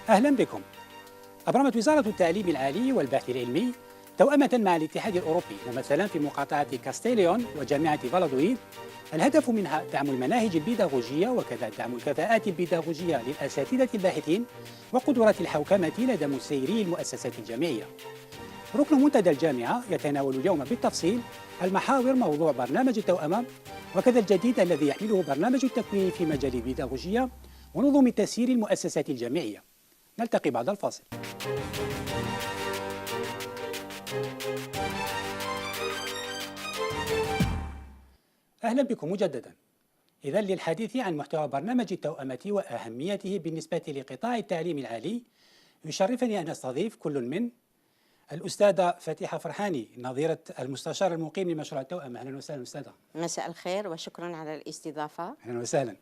أهلا بكم. أبرمت وزارة التعليم العالي والبحث العلمي توأمة مع الاتحاد الأوروبي ممثلا في مقاطعة كاستيليون وجامعة فالادوليد. الهدف منها دعم المناهج البيداغوجية وكذا دعم الكفاءات البيداغوجية للأساتذة الباحثين وقدرات الحوكمة لدى مسيري المؤسسات الجامعية. ركن منتدى الجامعة يتناول اليوم بالتفصيل المحاور موضوع برنامج التوأمة وكذا الجديد الذي يحمله برنامج التكوين في مجال البيداغوجية ونظم تسيير المؤسسات الجامعية. نلتقي بعد الفاصل. أهلا بكم مجددا. إذن للحديث عن محتوى برنامج التوأمة وأهميته بالنسبة لقطاع التعليم العالي يشرفني أن أستضيف كل من الأستاذة فاتحة فرحاني نظيرة المستشار المقيم لمشروع التوأمة. أهلا وسهلا أستاذة. مساء الخير وشكرا على الاستضافة. أهلا وسهلا.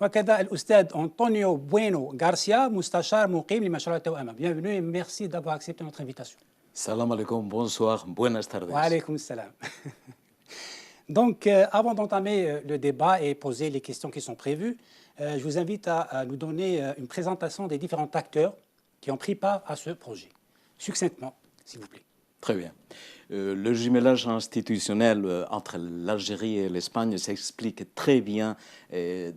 وكذا الأستاذ أنطونيو بوينو غارسيا مستشار مقيم لمشروع التوأمة. Bienvenue et merci d'avoir accepté notre invitation. Salam alaikum, bonsoir, buenas tardes. Wa alaykoum salam. Donc, avant d'entamer le débat et poser les questions qui sont prévues, je vous invite à nous donner une présentation des différents acteurs qui ont pris part à ce projet. Succinctement, s'il vous plaît. Très bien. Le jumelage institutionnel entre l'Algérie et l'Espagne s'explique très bien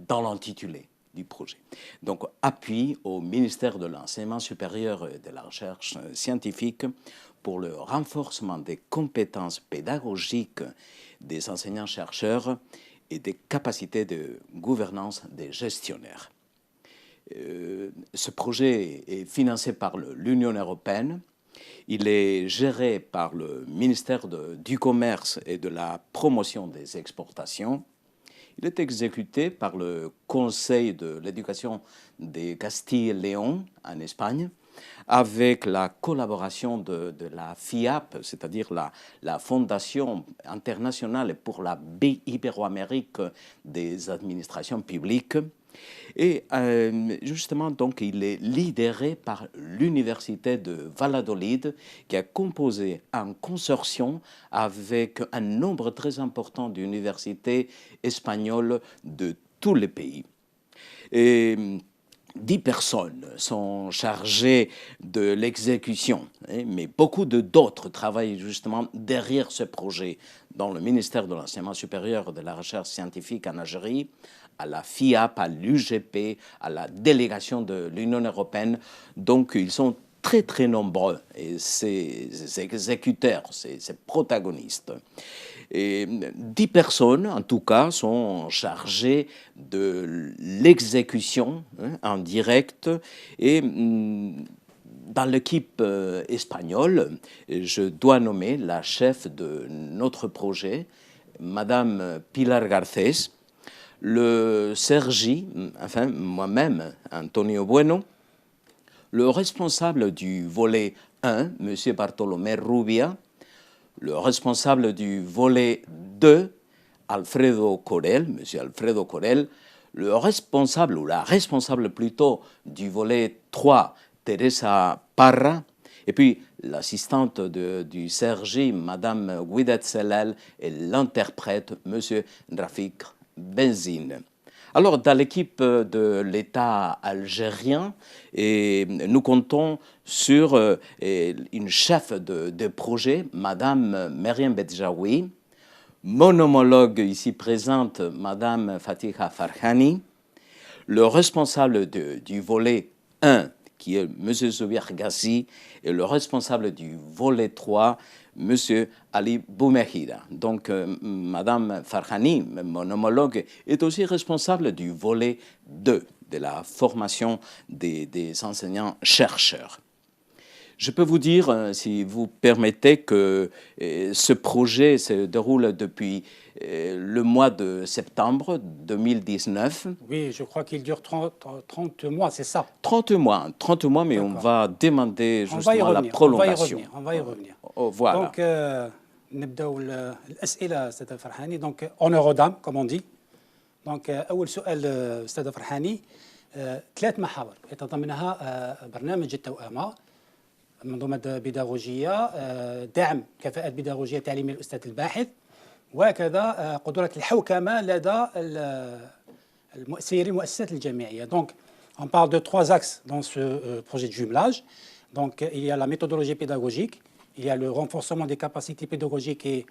dans l'intitulé du projet. Donc, appui au ministère de l'Enseignement supérieur et de la Recherche scientifique pour le renforcement des compétences pédagogiques des enseignants-chercheurs et des capacités de gouvernance des gestionnaires. Ce projet est financé par l'Union européenne. Il est géré par le ministère du Commerce et de la Promotion des exportations. Il est exécuté par le Conseil de l'éducation de Castille et Léon en Espagne, avec la collaboration de la FIAP, c'est-à-dire la Fondation internationale pour la Ibéro-Amérique des administrations publiques. Et justement, donc, il est lidéré par l'université de Valladolid, qui a composé un consortium avec un nombre très important d'universités espagnoles de tous les pays. Et 10 personnes sont chargées de l'exécution, mais beaucoup d'autres travaillent justement derrière ce projet dans le ministère de l'Enseignement supérieur et de la Recherche scientifique en Algérie, à la FIAP, à l'UGP, à la délégation de l'Union européenne. Donc, ils sont très, très nombreux, et ces exécuteurs, ces protagonistes. Et 10 personnes, en tout cas, sont chargées de l'exécution en direct. Et dans l'équipe espagnole, je dois nommer la chef de notre projet, Madame Pilar Garcés, le Sergi, enfin moi-même, Antonio Bueno, le responsable du volet 1, M. Bartolomé Rubia, le responsable du volet 2, Alfredo Corel, M. Alfredo Corel, le responsable, ou la responsable plutôt, du volet 3, Teresa Parra, et puis l'assistante du Sergi, Mme Guidet Selel, et l'interprète, M. Rafik Benzine. Alors, dans l'équipe de l'État algérien, nous comptons sur une chef de projet, Madame Meriem Bedjaoui, mon homologue ici présente, Madame Fatiha Farhani, le responsable du volet 1, qui est M. Zouir Gassi, et le responsable du volet 3, M. Ali Boumehida. Donc, Mme Farhani, mon homologue, est aussi responsable du volet 2 de la formation des enseignants-chercheurs. Je peux vous dire, si vous permettez, que ce projet se déroule depuis le mois de septembre 2019. Oui, je crois qu'il dure 30 mois, c'est ça? 30 mois, mais on va demander justement la prolongation. On va y revenir. Voilà. Donc, نبداو الأسئلة أستاذة فرحاني. Donc, honneur aux dames, comme on dit. Donc, أول سؤال أستاذة فرحاني، 3 محاور يتضمنها برنامج التوأمة: منظومة بيداغوجية، دعم كفاءة بيداغوجية تعليمية للأستاذ الباحث، وكذا قدرة الحوكمة لدى المؤسسات الجامعية. Donc, On parle de 3 axes dans ce projet de jumelage. Donc, il y a la méthodologie pédagogique, il y a le renforcement des capacités pédagogiques et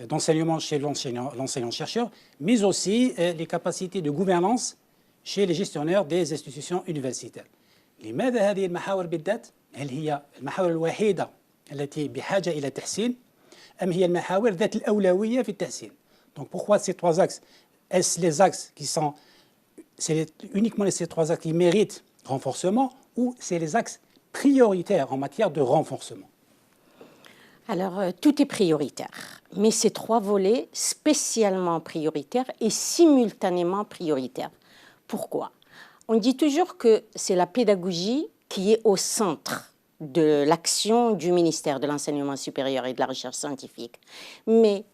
d'enseignement chez l'enseignant-chercheur, mais aussi les capacités de gouvernance chez les gestionnaires des institutions universitaires. لماذا هذه المحاور بالذات؟ هل هي المحاور الوحيدة التي بحاجة إلى تحسين أم هي المحاور ذات الأولوية في التحسين؟ Donc pourquoi ces 3 axes? Est-ce les axes qui sont, c'est uniquement ces 3 axes qui méritent renforcement ou c'est les axes prioritaires en matière de renforcement? Alors, tout est prioritaire, mais ces 3 volets spécialement prioritaires et simultanément prioritaires. Pourquoi? On dit toujours que c'est la pédagogie qui est au centre de l'action du ministère de l'Enseignement supérieur et de la Recherche scientifique. Mais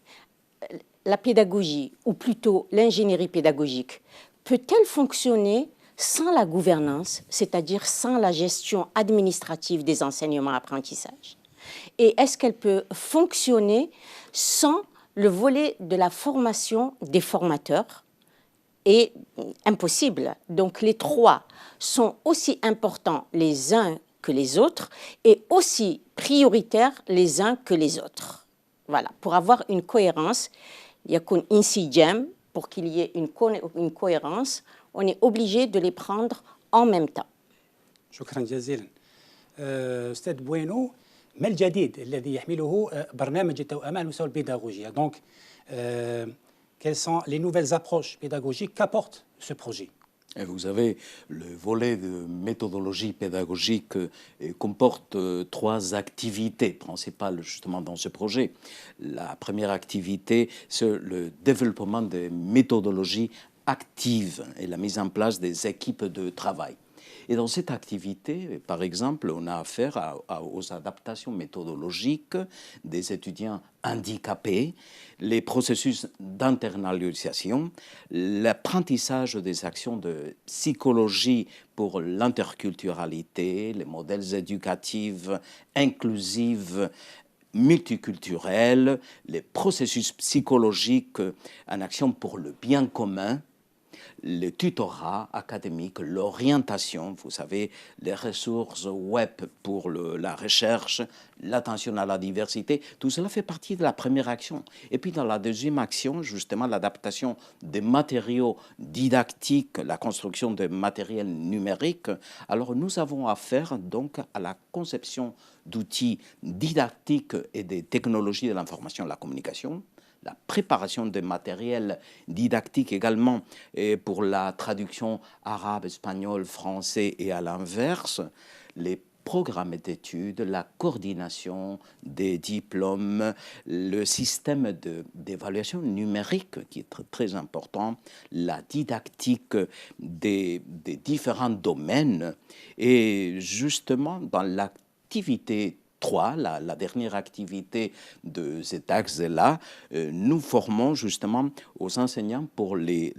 la pédagogie, ou plutôt l'ingénierie pédagogique, peut-elle fonctionner sans la gouvernance, c'est-à-dire sans la gestion administrative des enseignements-apprentissages? Et est-ce qu'elle peut fonctionner sans le volet de la formation des formateurs? Et impossible. Donc les 3 sont aussi importants les uns que les autres et aussi prioritaires les uns que les autres. Voilà, pour avoir une cohérence, il y a qu'un insijam, pour qu'il y ait une cohérence, on est obligé de les prendre en même temps. شكرا جزيلا. أستاذ بوينو، ما الجديد الذي يحمله برنامج التوأمة على المستوى البيداغوجي؟ Donc, quelles sont les nouvelles approches pédagogiques qu'apporte ce projet? Et vous avez le volet de méthodologie pédagogique comporte 3 activités principales justement dans ce projet. La première activité, c'est le développement des méthodologies actives et la mise en place des équipes de travail. Et dans cette activité, par exemple, on a affaire aux adaptations méthodologiques des étudiants handicapés, les processus d'internalisation, l'apprentissage des actions de psychologie pour l'interculturalité, les modèles éducatifs inclusifs, multiculturels, les processus psychologiques en action pour le bien commun, le tutorat académique, l'orientation, vous savez, les ressources web pour la recherche, l'attention à la diversité, tout cela fait partie de la première action. Et puis dans la deuxième action, justement, l'adaptation des matériaux didactiques, la construction de matériel numérique. Alors nous avons affaire donc à la conception d'outils didactiques et des technologies de l'information et de la communication, la préparation de matériel didactique également pour la traduction arabe, espagnol, français et à l'inverse, les programmes d'études, la coordination des diplômes, le système d'évaluation numérique qui est très important, la didactique des différents domaines et justement dans l'activité 3, la dernière activité de cet axe-là, nous formons justement aux enseignants pour les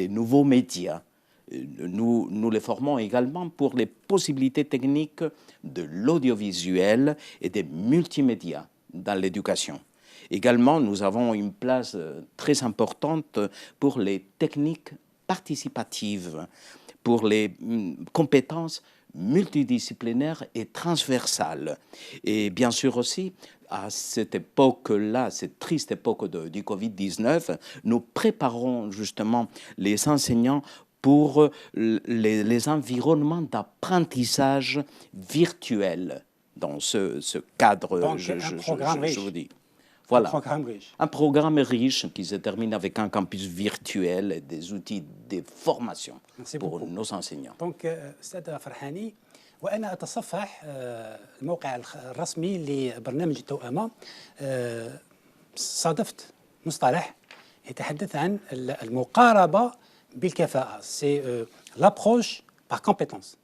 nouveaux médias. Nous les formons également pour les possibilités techniques de l'audiovisuel et des multimédias dans l'éducation. Également, nous avons une place très importante pour les techniques participatives, pour les compétences multidisciplinaires et transversales. Et bien sûr aussi, à cette époque-là, cette triste époque du Covid-19, nous préparons justement les enseignants pour les environnements d'apprentissage virtuel dans ce cadre, donc, je vous dis. Voilà. Un programme riche qui se termine avec un campus virtuel et des outils de formation pour nos enseignants. Donc, أستاذ فرحاني، وأنا أتصفح الموقع الرسمي لبرنامج التوأمة، صادفت مصطلح يتحدث عن المقاربة بالكفاءة. C'est l'approche par compétence.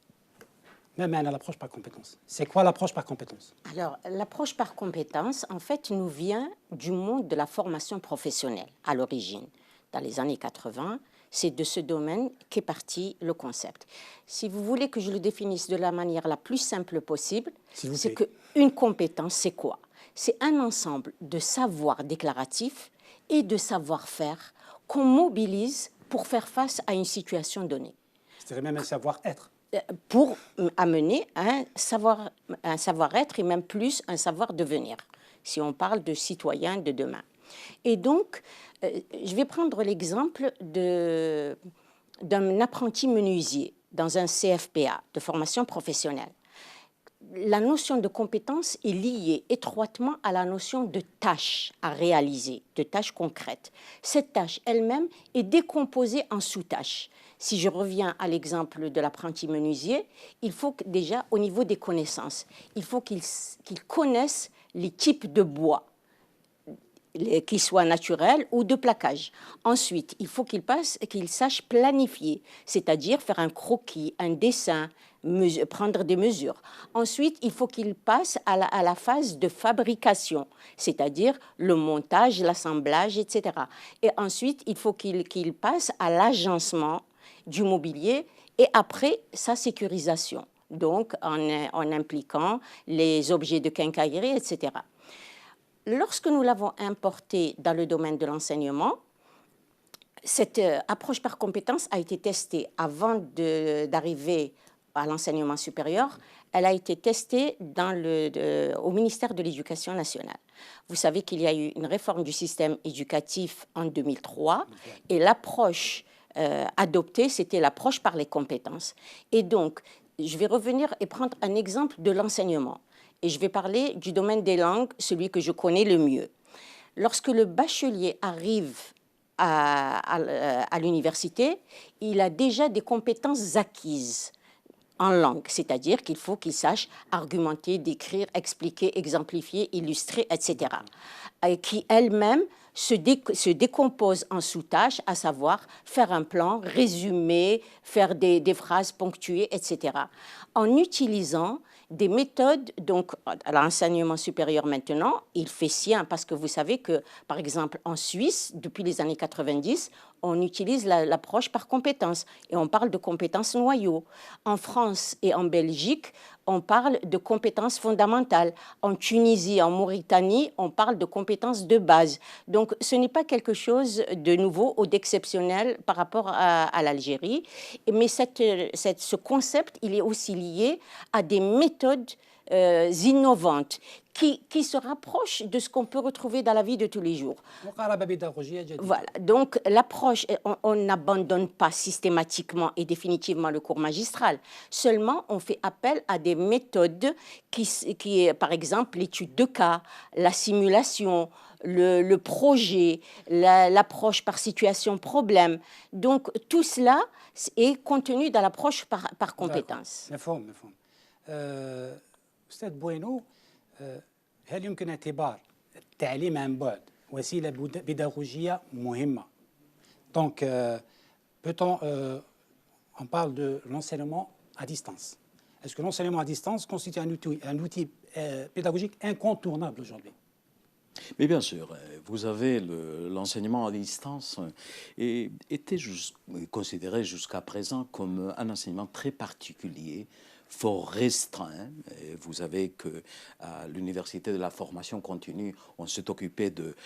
Mais l'approche par compétence. C'est quoi l'approche par compétence? Alors, l'approche par compétence, en fait, nous vient du monde de la formation professionnelle à l'origine. Dans les années 80, c'est de ce domaine qu'est parti le concept. Si vous voulez que je le définisse de la manière la plus simple possible, c'est qu'une compétence, c'est quoi? C'est un ensemble de savoirs déclaratifs et de savoir-faire qu'on mobilise pour faire face à une situation donnée. C'est même un savoir-être. pour amener un savoir-être et même plus un savoir-devenir, si on parle de citoyens de demain. Et donc, je vais prendre l'exemple d'un apprenti menuisier dans un CFPA de formation professionnelle. La notion de compétence est liée étroitement à la notion de tâche à réaliser, de tâche concrète. Cette tâche elle-même est décomposée en sous-tâches. Si je reviens à l'exemple de l'apprenti menuisier, il faut que déjà, au niveau des connaissances, il faut qu'il connaisse les types de bois, qu'ils soient naturels ou de plaquage. Ensuite, il faut qu'il sache planifier, c'est-à-dire faire un croquis, un dessin, prendre des mesures. Ensuite, il faut qu'il passe à la phase de fabrication, c'est-à-dire le montage, l'assemblage, etc. Et ensuite, il faut qu'il passe à l'agencement du mobilier et après sa sécurisation, donc en impliquant les objets de quincaillerie, etc. Lorsque nous l'avons importé dans le domaine de l'enseignement, cette approche par compétence a été testée avant d'arriver à l'enseignement supérieur. Elle a été testée au ministère de l'Éducation nationale. Vous savez qu'il y a eu une réforme du système éducatif en 2003 et l'approche adoptée, c'était l'approche par les compétences. Et donc, je vais revenir et prendre un exemple de l'enseignement. Et je vais parler du domaine des langues, celui que je connais le mieux. Lorsque le bachelier arrive à l'université, il a déjà des compétences acquises en langue, c'est-à-dire qu'il faut qu'il sache argumenter, décrire, expliquer, exemplifier, illustrer, etc., qui elle-même se décompose en sous-tâches, à savoir faire un plan, résumer, faire des phrases ponctuées, etc., en utilisant des méthodes, donc à l'enseignement supérieur maintenant, il fait sien, parce que vous savez que, par exemple, en Suisse, depuis les années 90, on utilise l'approche par compétences et on parle de compétences noyaux. En France et en Belgique, on parle de compétences fondamentales. En Tunisie, en Mauritanie, on parle de compétences de base. Donc, ce n'est pas quelque chose de nouveau ou d'exceptionnel par rapport à l'Algérie. Mais ce concept, il est aussi lié à des méthodes innovantes qui se rapprochent de ce qu'on peut retrouver dans la vie de tous les jours. Voilà. Donc, l'approche, on n'abandonne pas systématiquement et définitivement le cours magistral. Seulement, on fait appel à des méthodes qui par exemple, l'étude de cas, la simulation, le projet, l'approche par situation-problème. Donc, tout cela est contenu dans l'approche par compétence. مفهوم. أستاذ بوينو، هل يمكن اعتبار التعليم عن بعد وسيلة pédagogique مهمة؟ Donc, on parle de l'enseignement à distance. Est-ce que l'enseignement à distance constitue un outil pédagogique incontournable aujourd'hui? Mais bien sûr, vous avez l'enseignement à distance était considéré jusqu'à présent comme un enseignement très particulier, fort restreint. Et vous savez qu'à l'Université de la formation continue, on s'est occupé de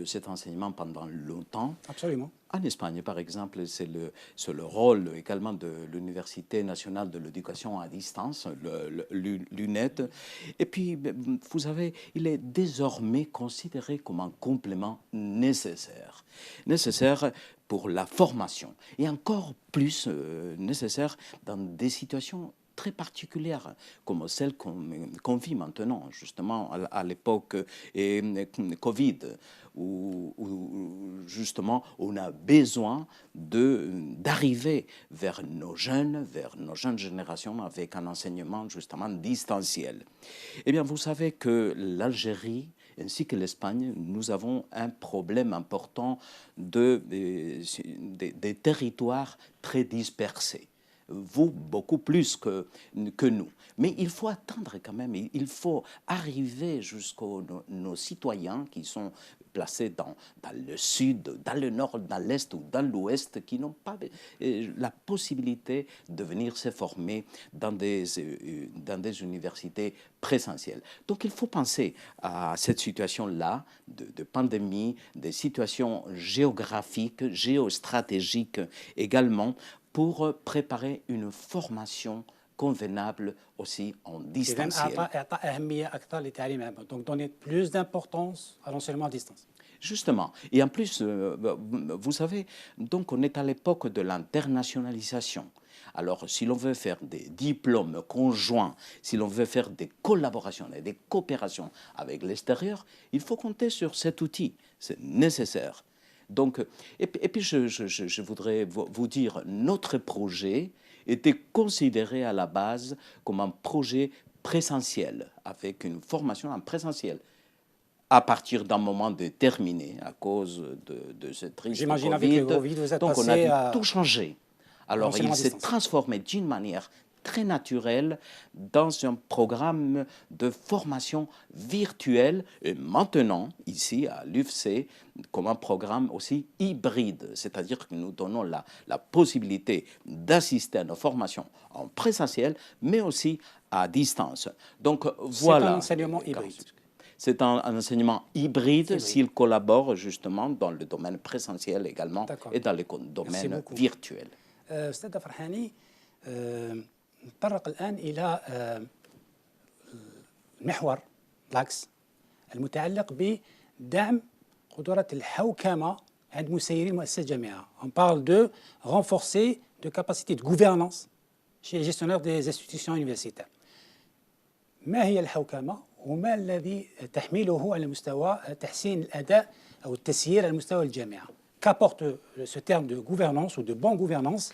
cet enseignement pendant longtemps. Absolument. En Espagne, par exemple, c'est le rôle également de l'Université nationale de l'éducation à distance, l'UNED. Et puis, vous savez, il est désormais considéré comme un complément nécessaire pour la formation et encore plus nécessaire dans des situations très particulière, comme celle qu'on vit maintenant, justement, à l'époque Covid, où justement on a besoin d'arriver vers nos jeunes générations avec un enseignement justement distanciel. Eh bien, vous savez que l'Algérie ainsi que l'Espagne, nous avons un problème important des territoires très dispersés. Vous, beaucoup plus que nous. Mais il faut attendre quand même, il faut arriver jusqu'aux nos citoyens qui sont placés dans le sud, dans le nord, dans l'est ou dans l'ouest, qui n'ont pas la possibilité de venir se former dans des universités présentielles. Donc il faut penser à cette situation-là de pandémie, des situations géographiques, géostratégiques également, pour préparer une formation convenable aussi en إذن distanciel. إعطاء أهمية أكثر للتعليم عن بعد. Donc donner plus d'importance à l'enseignement à distance. Justement. Et en plus, vous savez, donc on est à l'époque de l'internationalisation. Alors, si l'on veut faire des diplômes conjoints, si l'on veut faire des collaborations et des coopérations avec l'extérieur, il faut compter sur cet outil. C'est nécessaire. Donc, et puis je voudrais vous dire, notre projet était considéré à la base comme un projet présentiel, avec une formation en présentiel. À partir d'un moment déterminé, à cause de cette crise de J'imagine Covid, avec le Covid, vous êtes donc on a passé dû à tout changer. Alors l'enseignement il à s'est distance. transformé d'une manière très naturelle dans un programme de formation virtuelle et maintenant, ici à l'UFC, comme un programme aussi hybride, c'est-à-dire que nous donnons la possibilité d'assister à nos formations en présentiel, mais aussi à distance. Donc voilà. C'est un enseignement hybride. C'est un enseignement hybride s'il collabore justement dans le domaine présentiel également et dans le domaine virtuel. أستاذ فرحاني نتطرق الآن إلى المحور العكس المتعلق بدعم قدرة الحوكمة عند مسيري المؤسسات الجامعة. On parle de renforcer de capacité de gouvernance chez les gestionnaires des institutions universitaires. ما هي الحوكمة وما الذي تحمله على مستوى تحسين الأداء أو التسيير على مستوى الجامعة؟ Qu'apporte ce terme de gouvernance ou de bonne gouvernance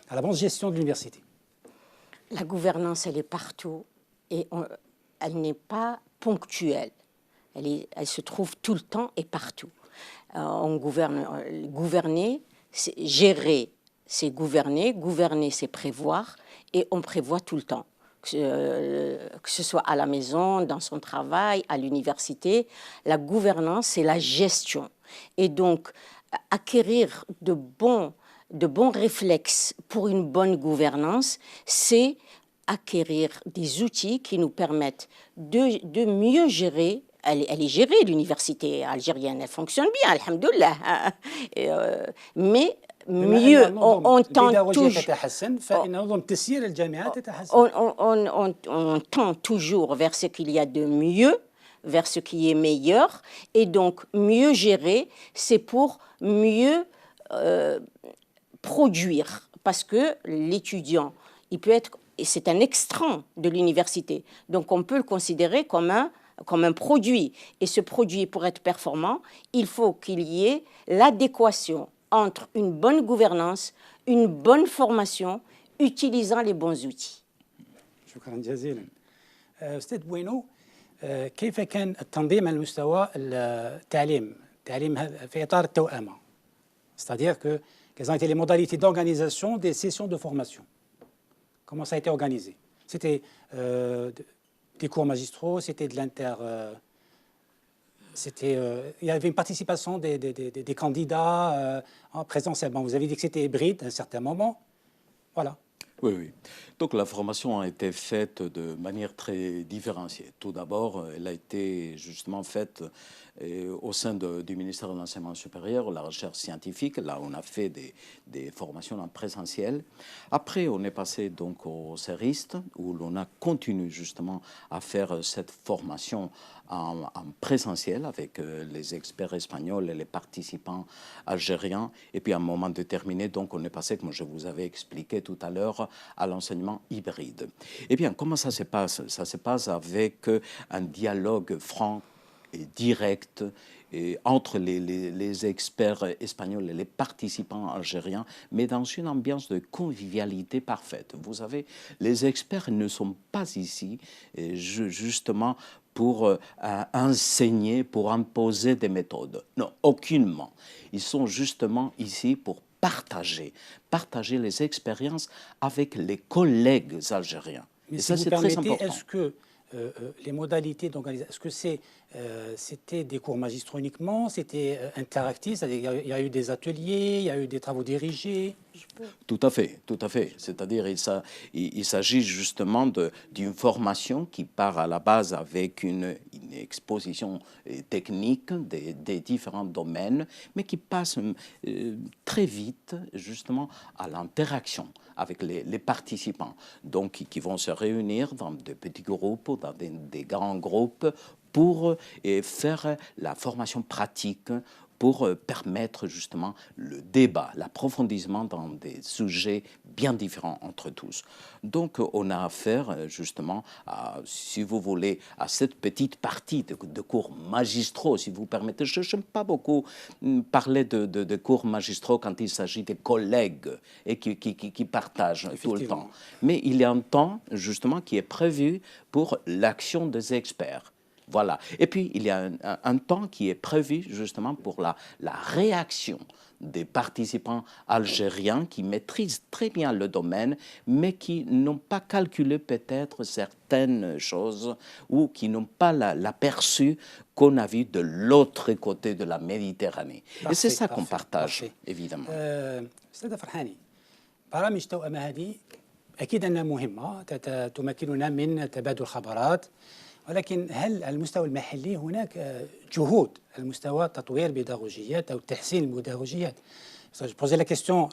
à la bonne gestion de l'université? La gouvernance, elle est partout et elle n'est pas ponctuelle. Elle se trouve tout le temps et partout. On gouverner, c'est gérer, c'est gouverner. Gouverner, c'est prévoir et on prévoit tout le temps. Que ce soit à la maison, dans son travail, à l'université. La gouvernance, c'est la gestion. Et donc, acquérir de bons réflexes pour une bonne gouvernance, c'est acquérir des outils qui nous permettent de mieux gérer. Elle est gérée, l'université algérienne, elle fonctionne bien, alhamdoulilah. Mais mieux, on tend toujours... On tend toujours vers ce qu'il y a de mieux, vers ce qui est meilleur, et donc mieux gérer, c'est pour mieux produire, parce que l'étudiant, c'est un extrait de l'université, donc on peut le considérer comme un produit, et ce produit, pour être performant, il faut qu'il y ait l'adéquation entre une bonne gouvernance, une bonne formation, utilisant les bons outils. شكرا جزيلا. أستاذ بوينو، كيف كان التنظيم على مستوى التعليم في إطار التوأمة؟ C'est-à-dire quelles ont été les modalités d'organisation des sessions de formation? Comment ça a été organisé? C'était des cours magistraux, c'était de il y avait une participation des candidats en présentiel. Bon, vous avez dit que c'était hybride à un certain moment. Voilà. Oui, oui. Donc la formation a été faite de manière très différenciée. Tout d'abord, elle a été justement faite au sein du ministère de l'Enseignement supérieur, la recherche scientifique. Là, on a fait des formations en présentiel. Après, on est passé donc au CERIST, où l'on a continué justement à faire cette formation en présentiel avec les experts espagnols et les participants algériens. Et puis à un moment déterminé, donc on est passé, comme je vous avais expliqué tout à l'heure, à l'enseignement hybride. Eh bien, comment ça se passe? Ça se passe avec un dialogue franc et direct entre les experts espagnols et les participants algériens, mais dans une ambiance de convivialité parfaite. Vous savez, les experts ne sont pas ici justement pour enseigner, pour imposer des méthodes. Non, aucunement. Ils sont justement ici pour partager les expériences avec les collègues algériens. Mais et si ça, vous c'est très permettez, important. est-ce que les modalités d'organisation, est-ce que c'était des cours magistraux uniquement, c'était interactif, c'est-à-dire il y a eu des ateliers, il y a eu des travaux dirigés? Tout à fait, tout à fait. C'est-à-dire il s'agit justement d'une formation qui part à la base avec une une exposition technique des différents domaines, mais qui passe très vite justement à l'interaction avec les participants, donc qui vont se réunir dans de petits groupes ou dans des grands groupes pour faire la formation pratique, pour permettre justement le débat, l'approfondissement dans des sujets bien différents entre tous. Donc on a affaire justement à, si vous voulez, à cette petite partie de cours magistraux, si vous permettez. Je n'aime pas beaucoup parler de cours magistraux quand il s'agit des collègues et qui partagent tout le temps. Mais il y a un temps justement qui est prévu pour l'action des experts. Voilà. Et puis, il y a un temps qui est prévu justement pour la réaction des participants algériens qui maîtrisent très bien le domaine, mais qui n'ont pas calculé peut-être certaines choses ou qui n'ont pas l'aperçu qu'on a vu de l'autre côté de la Méditerranée. Et c'est ça qu'on partage, évidemment. أستاذة فرحاني، برامج توأمة هذه أكيد أنها مهمة، تمكننا من تبادل خبرات، ولكن هل على المستوى المحلي هناك جهود على مستوى تطوير البيداغوجيات أو تحسين البيداغوجيات؟ Je posais la question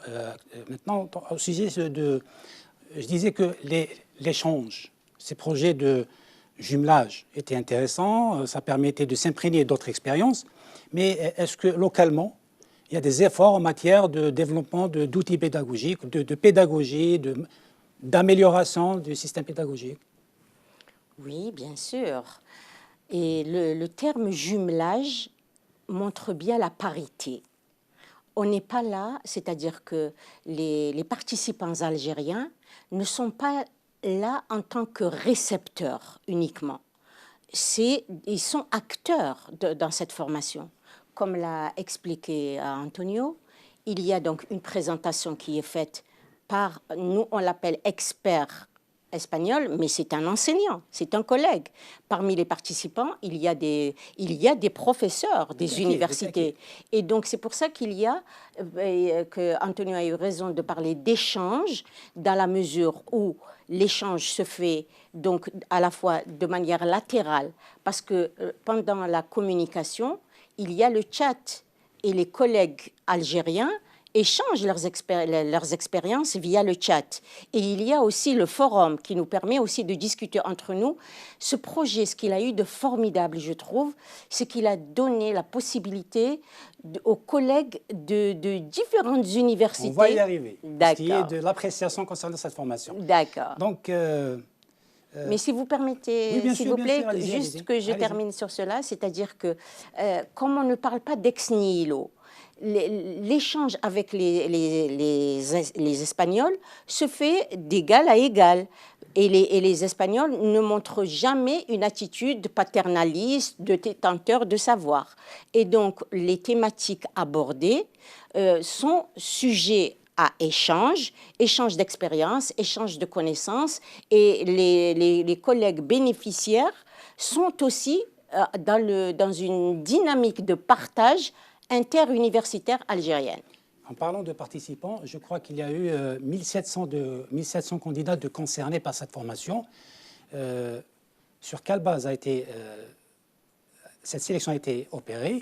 maintenant au sujet de... Je disais que l'échange, ces projets de jumelage étaient intéressants, ça permettait de s'imprégner d'autres expériences, mais est-ce que localement, il y a des efforts en matière de développement d'outils pédagogiques, de pédagogie, d'amélioration du système pédagogique? Oui, bien sûr. Et le terme jumelage montre bien la parité. On n'est pas là, c'est-à-dire que les participants algériens ne sont pas là en tant que récepteurs uniquement. Ils sont acteurs dans cette formation. Comme l'a expliqué Antonio, il y a donc une présentation qui est faite par, nous on l'appelle expert espagnol, mais c'est un enseignant, c'est un collègue. Parmi les participants, il y a des professeurs des universités. Et donc, c'est pour ça qu'il y a, que Antonio a eu raison de parler d'échange, dans la mesure où l'échange se fait donc à la fois de manière latérale, parce que pendant la communication, il y a le chat et les collègues algériens échangent leurs expériences via le chat. Et il y a aussi le forum qui nous permet aussi de discuter entre nous. Ce projet, ce qu'il a eu de formidable, je trouve, c'est qu'il a donné la possibilité aux collègues de différentes universités. On va y arriver. D'accord. Ce qui est de l'appréciation concernant cette formation. D'accord. Donc... mais si vous permettez, oui, s'il vous plaît, juste que je allez-y. termine sur cela, c'est-à-dire que comme on ne parle pas d'ex nihilo, l'échange avec les Espagnols se fait d'égal à égal. Et les Espagnols ne montrent jamais une attitude paternaliste, de détenteur de savoir. Et donc, les thématiques abordées sont sujets à échange d'expériences, échange de connaissances. Et les collègues bénéficiaires sont aussi dans une dynamique de partage interuniversitaire algérienne. En parlant de participants, je crois qu'il y a eu 1700 candidats concernés par cette formation. Sur quelle base cette sélection a été opérée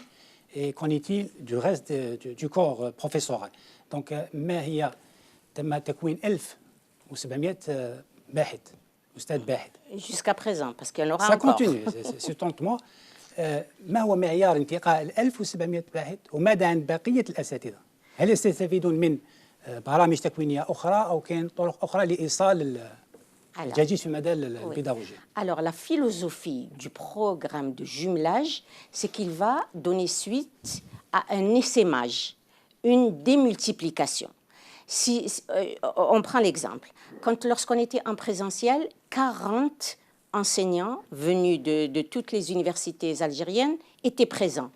et qu'en est-il du reste du corps professoral? Donc, ما هي تم تكوين 1700 باحث أستاذ باحث. Jusqu'à présent, parce qu'il y en aura Ça encore. continue, c'est moi. ما هو معيار انتقاء 1700 باحث وماذا عن بقية الأساتذة؟ هل يستفيدون من برامج تكوينية أخرى أو كاين طرق أخرى لإيصال الجديد في مجال البيداغوجيا؟ Alors, la philosophie du programme de jumelage, c'est qu'il va donner suite à un essaimage, une démultiplication. On prend l'exemple. Lorsqu'on était en présentiel, 40 enseignants venus de toutes les universités algériennes étaient présents,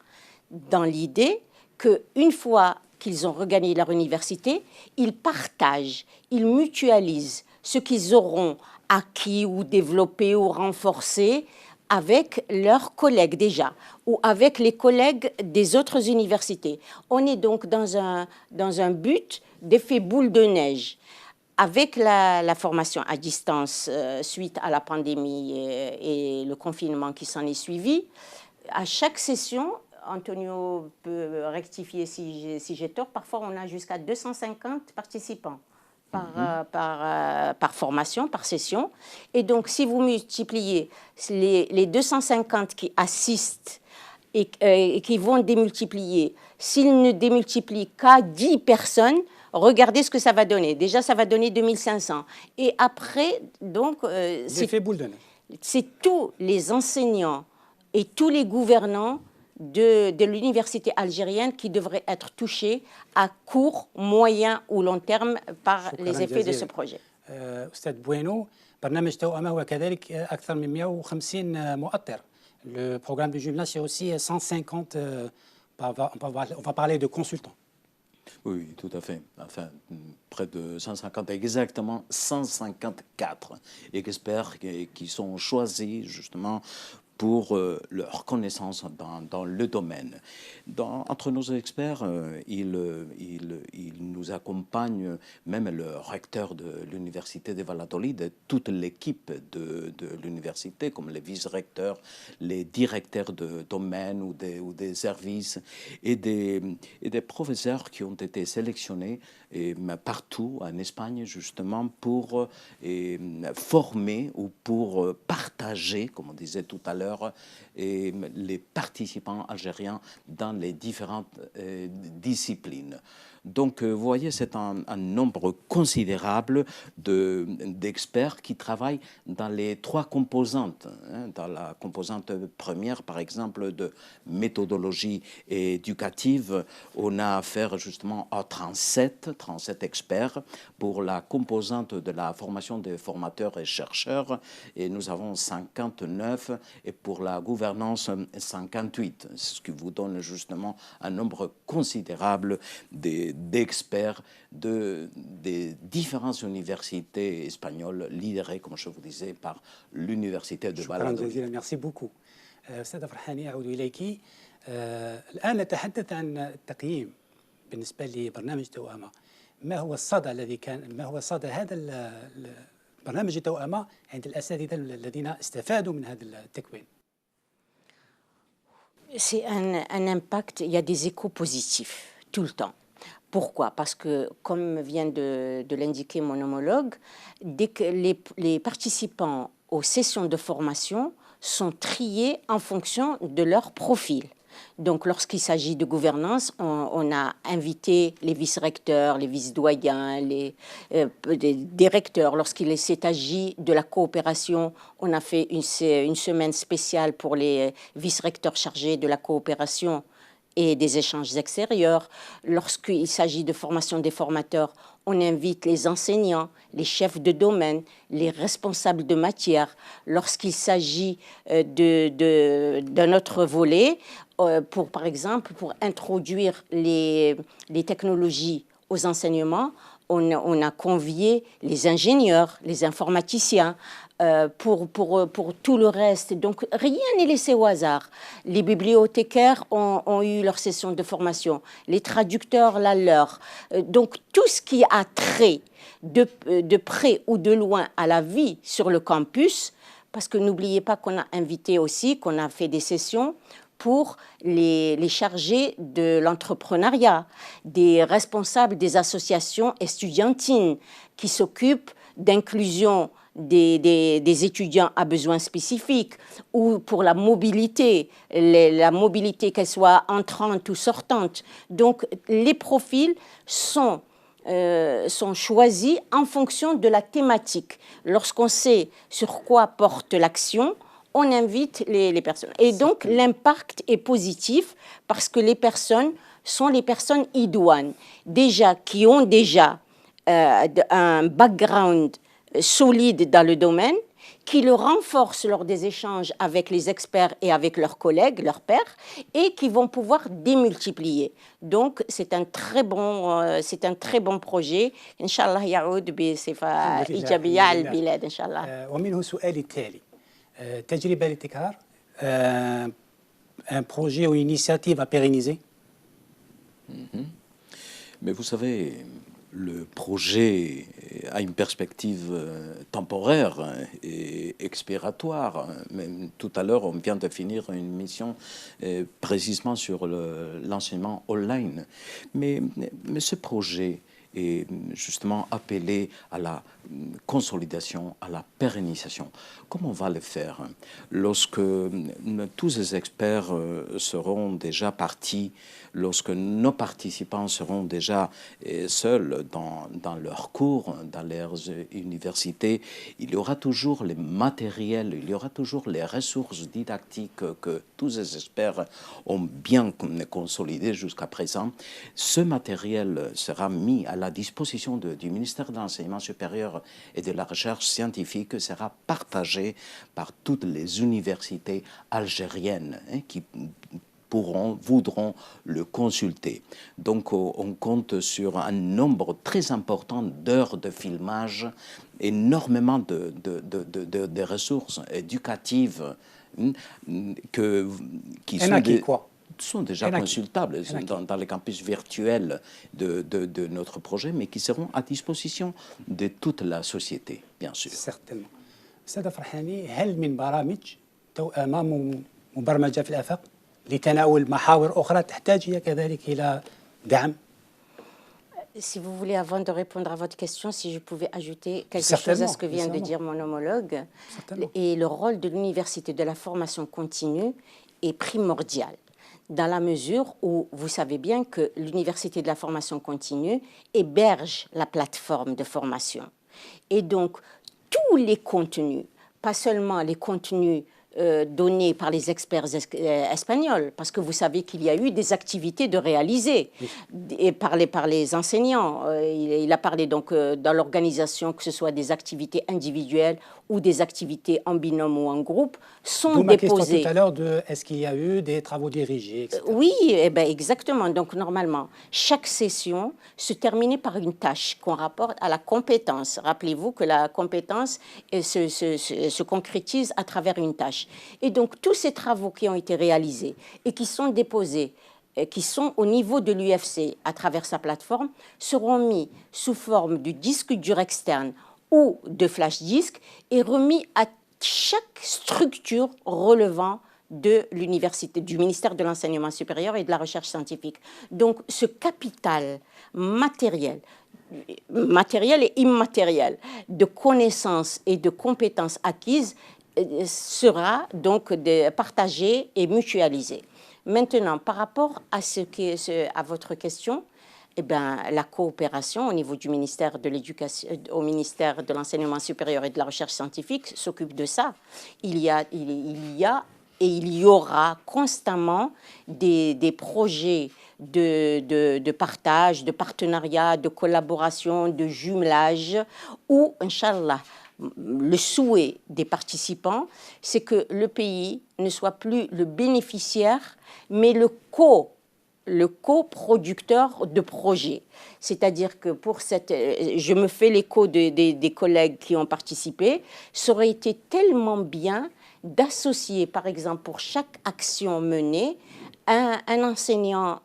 dans l'idée qu'une fois qu'ils ont regagné leur université, ils partagent, ils mutualisent ce qu'ils auront acquis ou développé ou renforcé avec leurs collègues déjà, ou avec les collègues des autres universités. On est donc dans un but d'effet boule de neige. avec la formation à distance suite à la pandémie et le confinement qui s'en est suivi, à chaque session, Antonio peut rectifier si j'ai tort, parfois on a jusqu'à 250 participants par formation, par session. Et donc, si vous multipliez les 250 qui assistent et qui vont démultiplier, s'ils ne démultiplient qu'à 10 personnes, regardez ce que ça va donner. Déjà, ça va donner 2500. Et après, donc, c'est tous les enseignants et tous les gouvernants de l'université algérienne qui devraient être touchés à court, moyen ou long terme par les effets de ce projet. أستاذ بوينو، برنامج توأمة هو كذلك أكثر من 150 مؤطر. Le programme de jumelage, c'est aussi 150, on va parler de consultants. Oui, tout à fait. Enfin, près de 150, exactement 154 experts qui sont choisis justement pour leur connaissance dans le domaine. Entre nos experts, il nous accompagne même le recteur de l'université de Valladolid, toute l'équipe de l'université, comme les vice-recteurs, les directeurs de domaine ou des services, et des professeurs qui ont été sélectionnés partout en Espagne justement pour former ou pour partager, comme on disait tout à l'heure, les participants algériens dans les différentes disciplines. Donc, vous voyez, c'est un nombre considérable d'experts qui travaillent dans les trois composantes. Dans la composante première, par exemple, de méthodologie éducative, on a affaire justement à 37 experts. Pour la composante de la formation des formateurs et chercheurs, et nous avons 59, et pour la gouvernance, 58, ce qui vous donne justement un nombre considérable d'experts des différentes universités espagnoles lidérées, comme je vous disais, par l'université de Valladolid. Merci beaucoup. أستاذة فرحاني، أعود إليك. الآن نتحدث عن التقييم بالنسبة لبرنامج توأمة. ما هو صدى هذا برنامج توأمة عند الأساتذة الذين استفادوا من هذا التكوين؟ C'est un impact, il y a des échos positifs tout le temps. Pourquoi? Parce que, comme vient de l'indiquer mon homologue, dès que les participants aux sessions de formation sont triés en fonction de leur profil. Donc, lorsqu'il s'agit de gouvernance, on a invité les vice-recteurs, les vice-doyens, des recteurs. Lorsqu'il s'est agi de la coopération, on a fait une semaine spéciale pour les vice-recteurs chargés de la coopération et des échanges extérieurs. Lorsqu'il s'agit de formation des formateurs, on invite les enseignants, les chefs de domaine, les responsables de matière. Lorsqu'il s'agit d'un autre volet, par exemple, pour introduire les technologies aux enseignements, on a convié les ingénieurs, les informaticiens, pour tout le reste. Donc, rien n'est laissé au hasard. Les bibliothécaires ont eu leur session de formation, les traducteurs la leur. Donc, tout ce qui a trait de près ou de loin à la vie sur le campus, parce que n'oubliez pas qu'on a invité aussi, qu'on a fait des sessions pour les chargés de l'entrepreneuriat, des responsables des associations estudiantines qui s'occupent d'inclusion des étudiants à besoins spécifiques, ou pour la mobilité qu'elle soit entrante ou sortante. Donc les profils sont choisis en fonction de la thématique. Lorsqu'on sait sur quoi porte l'action, on invite les personnes. Et donc, l'impact est positif parce que les personnes sont les personnes idoines, qui ont déjà un background solide dans le domaine, qui le renforcent lors des échanges avec les experts et avec leurs collègues, leurs pairs, et qui vont pouvoir démultiplier. Donc, c'est un très bon projet. Inch'Allah, يعود بصفة إيجابية على البلاد إن شاء الله. ومنه سؤالي التالي. تجربة للابتكار, un projet ou une initiative à pérenniser? Mais vous savez, Le projet a une perspective temporaire et expiratoire. Même tout à l'heure, on vient de finir une mission précisément sur l'enseignement online. Mais ce projet est justement appelé à la consolidation, à la pérennisation. Comment on va le faire lorsque tous les experts seront déjà partis, lorsque nos participants seront déjà seuls dans leurs cours, dans leurs universités? Il y aura toujours les matériels, il y aura toujours les ressources didactiques que tous les experts ont bien consolidées jusqu'à présent. Ce matériel sera mis à la disposition du ministère de l'Enseignement supérieur et de la recherche scientifique, sera partagé par toutes les universités algériennes qui voudront le consulter. Donc on compte sur un nombre très important d'heures de filmage, énormément de ressources éducatives qui sont déjà consultables dans les campus virtuels de notre projet, mais qui seront à disposition de toute la société, bien sûr. Certainement. أستاذ فرحاني، هل من برامج توأمة مبرمجة في الآفاق لتناول محاور أخرى تحتاج هي كذلك إلى دعم؟ Si vous voulez, avant de répondre à votre question, si je pouvais ajouter quelque chose à ce que vient de dire mon homologue. Et le rôle de l'université de la formation continue est primordial, dans la mesure où vous savez bien que l'université de la formation continue héberge la plateforme de formation. Et donc, tous les contenus, pas seulement les contenus donnés par les experts espagnols, parce que vous savez qu'il y a eu des activités de réaliser et par les enseignants. Il a parlé donc dans l'organisation, que ce soit des activités individuelles ou des activités en binôme ou en groupe, sont déposées. D'où ma question tout à l'heure de est-ce qu'il y a eu des travaux dirigés, etc. Oui, eh ben exactement. Donc normalement, chaque session se terminait par une tâche qu'on rapporte à la compétence. Rappelez-vous que la compétence se concrétise à travers une tâche. Et donc tous ces travaux qui ont été réalisés et qui sont déposés, qui sont au niveau de l'UFC à travers sa plateforme, seront mis sous forme de disque dur externe ou de flash disk et remis à chaque structure relevant de l'université, du ministère de l'Enseignement supérieur et de la recherche scientifique. Donc ce capital matériel et immatériel de connaissances et de compétences acquises sera donc partagé et mutualisé. Maintenant, par rapport à votre question, eh bien, la coopération au niveau du ministère de l'Éducation, au ministère de l'Enseignement supérieur et de la recherche scientifique s'occupe de ça. Il y a et il y aura constamment des projets de partage, de partenariat, de collaboration, de jumelage, où, Inch'Allah, le souhait des participants, c'est que le pays ne soit plus le bénéficiaire, mais le coproducteur de projets. C'est-à-dire que je me fais l'écho des collègues qui ont participé, ça aurait été tellement bien d'associer, par exemple, pour chaque action menée, un enseignant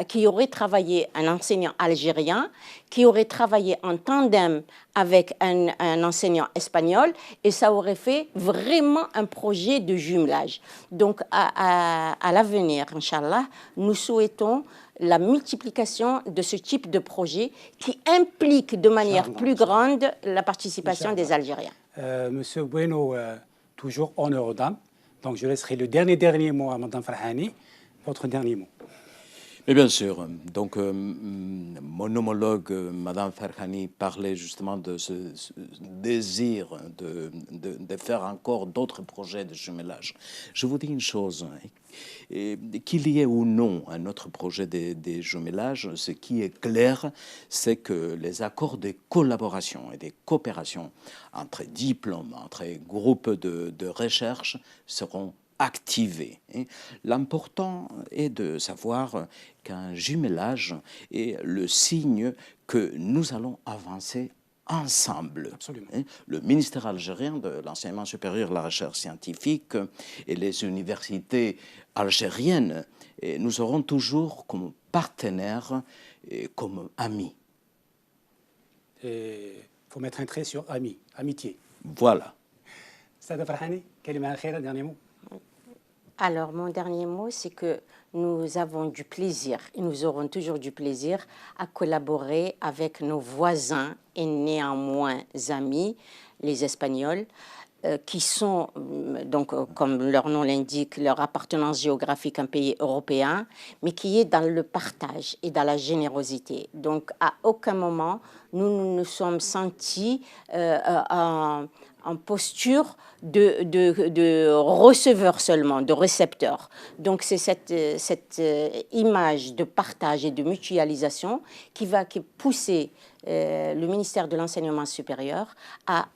qui aurait travaillé, un enseignant algérien, qui aurait travaillé en tandem avec un enseignant espagnol, et ça aurait fait vraiment un projet de jumelage. Donc, à l'avenir, Inch'Allah, nous souhaitons la multiplication de ce type de projet qui implique de manière plus grande la participation des Algériens. Monsieur Bueno, toujours honneur aux dames. Donc, je laisserai le dernier mot à Mme Farhani. Votre dernier mot. Mais bien sûr. Donc, mon homologue, Mme Farhani, parlait justement de ce désir de faire encore d'autres projets de jumelage. Je vous dis une chose, qu'il y ait ou non un autre projet de jumelage, ce qui est clair, c'est que les accords de collaboration et de coopération entre diplômes, entre groupes de recherche seront activés. L'important est de savoir qu'un jumelage est le signe que nous allons avancer ensemble. Absolument. Le ministère algérien de l'enseignement supérieur et de la recherche scientifique et les universités algériennes, nous aurons toujours comme partenaires et comme amis. faut mettre un trait sur ami, amitié. Voilà. Sada Farhani, kalima akhira, dernier mot. Alors, mon dernier mot, c'est que nous avons du plaisir et nous aurons toujours du plaisir à collaborer avec nos voisins et néanmoins amis, les Espagnols, qui sont, donc, comme leur nom l'indique, leur appartenance géographique à un pays européen, mais qui est dans le partage et dans la générosité. Donc, à aucun moment, nous nous sommes sentis en posture de receveur seulement, de récepteur. Donc c'est cette image de partage et de mutualisation qui va pousser le ministère de l'Enseignement supérieur à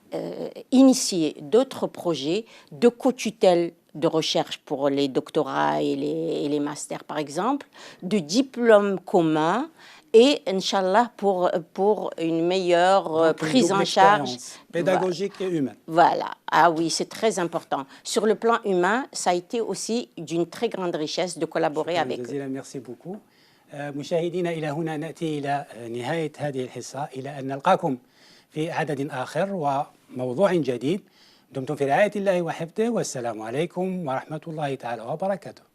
initier d'autres projets de co-tutelle de recherche pour les doctorats et les masters par exemple, de diplômes communs et, Inch'Allah, pour une meilleure prise en charge pédagogique et humaine. Voilà. Ah oui, c'est très important. Sur le plan humain, ça a été aussi d'une très grande richesse de collaborer avec eux. Merci beaucoup. مشاهدينا إلى هنا نأتي إلى نهاية هذه الحصة إلى أن نلقاكم في عدد آخر وموضوع جديد. دمتم في رعاية الله وحفظه والسلام عليكم ورحمة الله تعالى وبركاته.